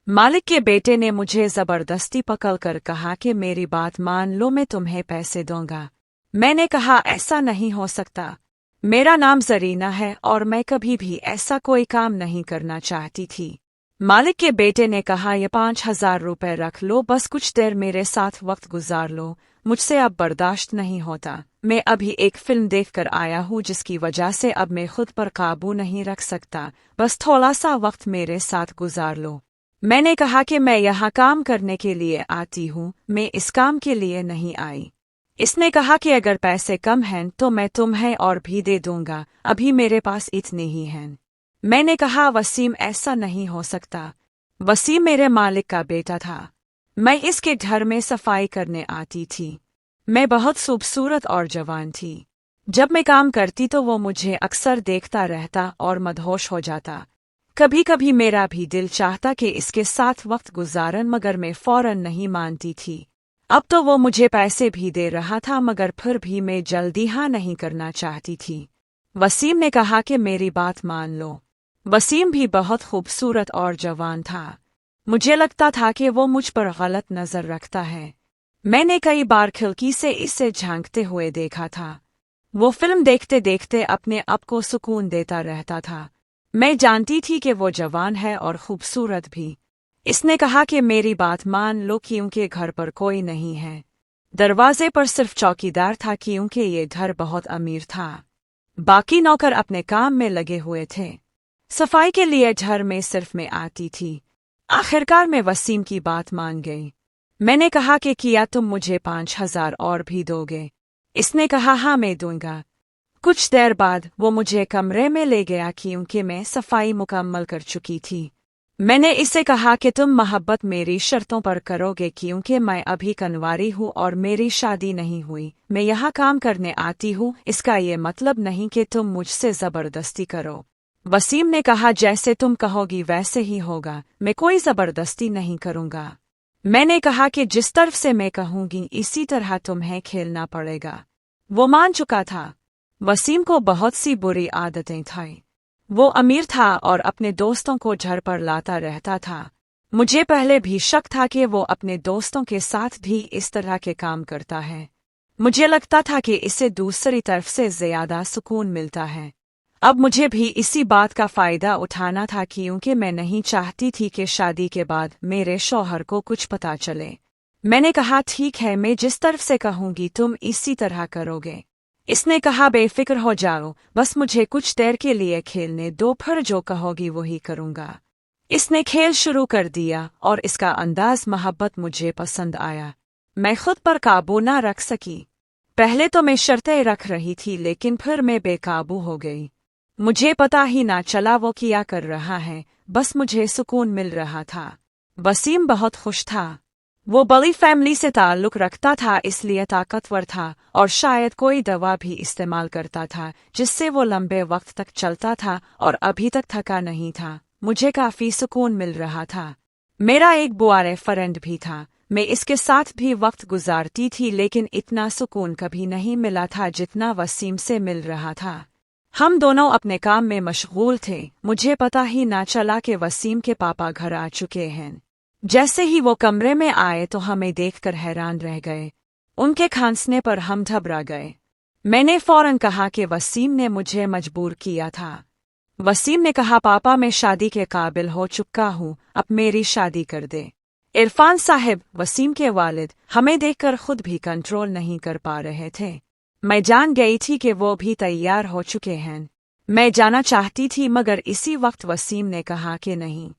मालिक के बेटे ने मुझे जबरदस्ती पकड़कर कहा कि मेरी बात मान लो, मैं तुम्हें पैसे दूंगा। मैंने कहा ऐसा नहीं हो सकता, मेरा नाम जरीना है और मैं कभी भी ऐसा कोई काम नहीं करना चाहती थी। मालिक के बेटे ने कहा ये 5,000 रुपये रख लो, बस कुछ देर मेरे साथ वक्त गुजार लो, मुझसे अब बर्दाश्त नहीं होता। मैं अभी एक फिल्म देखकर आया हूँ जिसकी वजह से अब मैं खुद पर काबू नहीं रख सकता, बस थोड़ा सा वक्त मेरे साथ गुजार लो। मैंने कहा कि मैं यहाँ काम करने के लिए आती हूँ, मैं इस काम के लिए नहीं आई। इसने कहा कि अगर पैसे कम हैं तो मैं तुम्हें और भी दे दूंगा, अभी मेरे पास इतने ही हैं। मैंने कहा वसीम ऐसा नहीं हो सकता, वसीम मेरे मालिक का बेटा था, मैं इसके घर में सफाई करने आती थी, मैं बहुत खूबसूरत और जवान थी। जब मैं काम करती तो वो मुझे अक्सर देखता रहता और मदहोश हो जाता। कभी कभी मेरा भी दिल चाहता कि इसके साथ वक्त गुजारन, मगर मैं फौरन नहीं मानती थी। अब तो वो मुझे पैसे भी दे रहा था, मगर फिर भी मैं जल्दी हाँ नहीं करना चाहती थी। वसीम ने कहा कि मेरी बात मान लो। वसीम भी बहुत खूबसूरत और जवान था, मुझे लगता था कि वो मुझ पर गलत नज़र रखता है। मैंने कई बार खिड़की से इससे झांकते हुए देखा था। वो फिल्म देखते देखते अपने आप को सुकून देता रहता था। मैं जानती थी कि वो जवान है और खूबसूरत भी। इसने कहा कि मेरी बात मान लो क्योंकि घर पर कोई नहीं है। दरवाजे पर सिर्फ चौकीदार था क्योंकि ये घर बहुत अमीर था। बाकी नौकर अपने काम में लगे हुए थे। सफाई के लिए घर में सिर्फ मैं आती थी। आखिरकार मैं वसीम की बात मान गई। मैंने कहा कि क्या तुम मुझे 5,000 और भी दोगे? इसने कहा हाँ मैं दूंगा। कुछ देर बाद वो मुझे कमरे में ले गया क्योंकि मैं सफाई मुकम्मल कर चुकी थी। मैंने इसे कहा कि तुम मोहब्बत मेरी शर्तों पर करोगे क्योंकि मैं अभी कन्वारी हूँ और मेरी शादी नहीं हुई। मैं यहाँ काम करने आती हूँ, इसका ये मतलब नहीं कि तुम मुझसे जबरदस्ती करो। वसीम ने कहा जैसे तुम कहोगी वैसे ही होगा, मैं कोई जबरदस्ती नहीं करूँगा। मैंने कहा कि जिस तरफ से मैं कहूँगी इसी तरह तुम्हें खेलना पड़ेगा। वो मान चुका था। वसीम को बहुत सी बुरी आदतें थीं। वो अमीर था और अपने दोस्तों को घर पर लाता रहता था। मुझे पहले भी शक था कि वो अपने दोस्तों के साथ भी इस तरह के काम करता है। मुझे लगता था कि इससे दूसरी तरफ से ज्यादा सुकून मिलता है। अब मुझे भी इसी बात का फायदा उठाना था क्योंकि मैं नहीं चाहती थी कि शादी के बाद मेरे शौहर को कुछ पता चले। मैंने कहा ठीक है, मैं जिस तरफ से कहूँगी तुम इसी तरह करोगे। इसने कहा बेफिक्र हो जाओ, बस मुझे कुछ देर के लिए खेलने दो, फिर जो कहोगी वही करूँगा। इसने खेल शुरू कर दिया और इसका अंदाज मोहब्बत मुझे पसंद आया। मैं खुद पर काबू ना रख सकी। पहले तो मैं शर्तें रख रही थी लेकिन फिर मैं बेकाबू हो गई। मुझे पता ही ना चला वो क्या कर रहा है, बस मुझे सुकून मिल रहा था। वसीम बहुत खुश था। वो बड़ी फैमिली से ताल्लुक़ रखता था, इसलिए ताकतवर था और शायद कोई दवा भी इस्तेमाल करता था जिससे वो लंबे वक्त तक चलता था और अभी तक थका नहीं था। मुझे काफ़ी सुकून मिल रहा था। मेरा एक बुआरे फ्रेंड भी था, मैं इसके साथ भी वक्त गुजारती थी लेकिन इतना सुकून कभी नहीं मिला था जितना वसीम से मिल रहा था। हम दोनों अपने काम में मशगूल थे। मुझे पता ही ना चला कि वसीम के पापा घर आ चुके हैं। जैसे ही वो कमरे में आए तो हमें देखकर हैरान रह गए। उनके खांसने पर हम घबरा गए। मैंने फौरन कहा कि वसीम ने मुझे मजबूर किया था। वसीम ने कहा पापा मैं शादी के काबिल हो चुका हूँ, अब मेरी शादी कर दे। इरफान साहब, वसीम के वालिद, हमें देखकर खुद भी कंट्रोल नहीं कर पा रहे थे। मैं जान गई थी कि वो भी तैयार हो चुके हैं। मैं जाना चाहती थी मगर इसी वक्त वसीम ने कहा कि नहीं।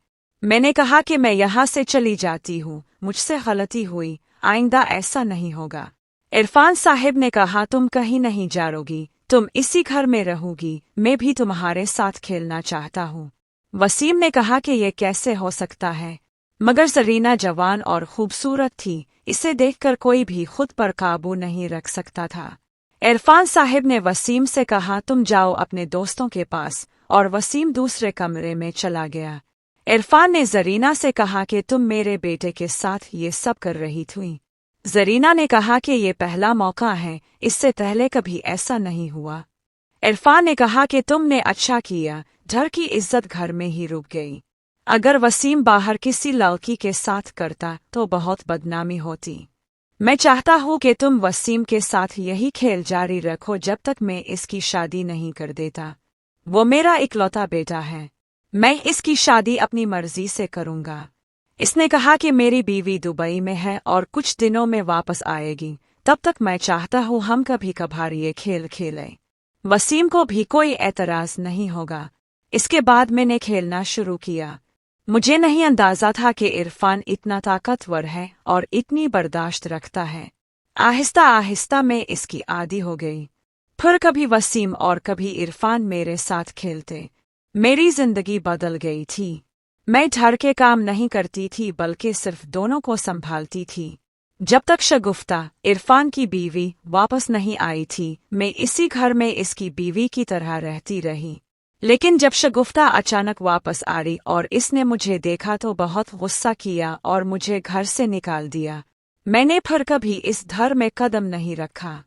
मैंने कहा कि मैं यहाँ से चली जाती हूँ, मुझसे गलती हुई, आइंदा ऐसा नहीं होगा। इरफान साहब ने कहा तुम कहीं नहीं जाओगी, तुम इसी घर में रहोगी, मैं भी तुम्हारे साथ खेलना चाहता हूँ। वसीम ने कहा कि ये कैसे हो सकता है, मगर जरीना जवान और खूबसूरत थी, इसे देखकर कोई भी खुद पर काबू नहीं रख सकता था। इरफान साहब ने वसीम से कहा तुम जाओ अपने दोस्तों के पास, और वसीम दूसरे कमरे में चला गया। इरफान ने जरीना से कहा कि तुम मेरे बेटे के साथ ये सब कर रही थी। जरीना ने कहा कि ये पहला मौका है, इससे पहले कभी ऐसा नहीं हुआ। इरफान ने कहा कि तुमने अच्छा किया, घर की इज्जत घर में ही रुक गई। अगर वसीम बाहर किसी लड़की के साथ करता तो बहुत बदनामी होती। मैं चाहता हूँ कि तुम वसीम के साथ यही खेल जारी रखो जब तक मैं इसकी शादी नहीं कर देता। वो मेरा इकलौता बेटा है। मैं इसकी शादी अपनी मर्जी से करूँगा। इसने कहा कि मेरी बीवी दुबई में है और कुछ दिनों में वापस आएगी। तब तक मैं चाहता हूँ हम कभी कभार ये खेल खेलें। वसीम को भी कोई एतराज नहीं होगा। इसके बाद मैंने खेलना शुरू किया। मुझे नहीं अंदाजा था कि इरफान इतना ताकतवर है और इतनी बर्दाश्त रखता है। आहिस्ता आहिस्ता मैं इसकी आदी हो गई। फिर कभी वसीम और कभी इरफान मेरे साथ खेलते। मेरी जिंदगी बदल गई थी। मैं घर के काम नहीं करती थी बल्कि सिर्फ दोनों को संभालती थी। जब तक शगुफ्ता, इरफान की बीवी, वापस नहीं आई थी, मैं इसी घर में इसकी बीवी की तरह रहती रही। लेकिन जब शगुफ्ता अचानक वापस आ रही और इसने मुझे देखा तो बहुत गुस्सा किया और मुझे घर से निकाल दिया। मैंने फिर कभी इस घर में कदम नहीं रखा।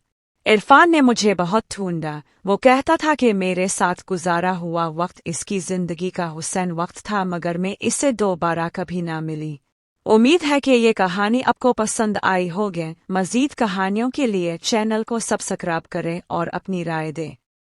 इरफान ने मुझे बहुत ढूंढा। वो कहता था कि मेरे साथ गुजारा हुआ वक्त इसकी जिंदगी का हुसैन वक्त था, मगर मैं इससे दोबारा कभी ना मिली। उम्मीद है कि ये कहानी आपको पसंद आई होगी। मज़ीद कहानियों के लिए चैनल को सब्सक्राइब करें और अपनी राय दें।